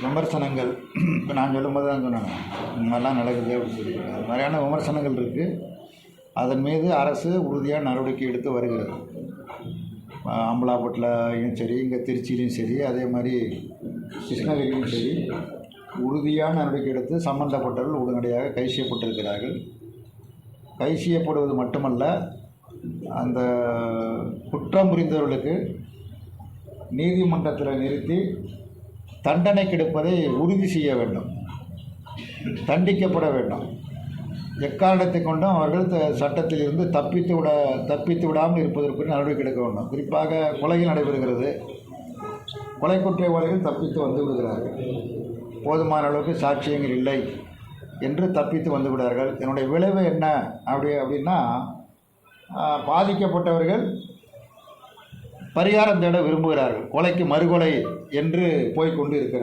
விமர்சனங்கள் இப்போ நான் சொல்லும்போது தான் சொன்னாங்க இந்த மாதிரிலாம் நடக்குது அப்படின்னு சொல்லி அது மாதிரியான விமர்சனங்கள் இருக்குது. அதன் மீது அரசு உறுதியாக நடவடிக்கை எடுத்து வருகிறது. அம்பலாப்பட்டிலையும் சரி, இங்கே திருச்சியிலையும் சரி, அதே மாதிரி கிருஷ்ணகிரியிலும் சரி உறுதியான நடவடிக்கை எடுத்து சம்பந்தப்பட்டவர்கள் உடனடியாக கைது செய்யப்பட்டிருக்கிறார்கள். கைது செய்யப்படுவது மட்டுமல்ல, அந்த குற்றம் புரிந்தவர்களுக்கு நீதிமன்றத்தில் நிறுத்தி தண்டனை கிடைப்பதை உறுதி செய்ய வேண்டும், தண்டிக்கப்பட வேண்டும். எக்காரணத்தை கொண்டும் அவர்கள் சட்டத்தில் இருந்து தப்பித்து விடாமல் இருப்பதற்கு நடவடிக்கை எடுக்க வேண்டும். குறிப்பாக கொலைகள் நடைபெறுகிறது, கொலை குற்றவாளிகள் தப்பித்து வந்து விடுகிறார்கள். போதுமான அளவுக்கு சாட்சியங்கள் இல்லை என்று தப்பித்து வந்து விடுவார்கள். என்னுடைய விளைவு என்ன அப்படின்னா பாதிக்கப்பட்டவர்கள் பரிகாரம் தேட விரும்புகிறார்கள். கொலைக்கு மறுகொலை என்று போய்கொண்டு இருக்கிறது.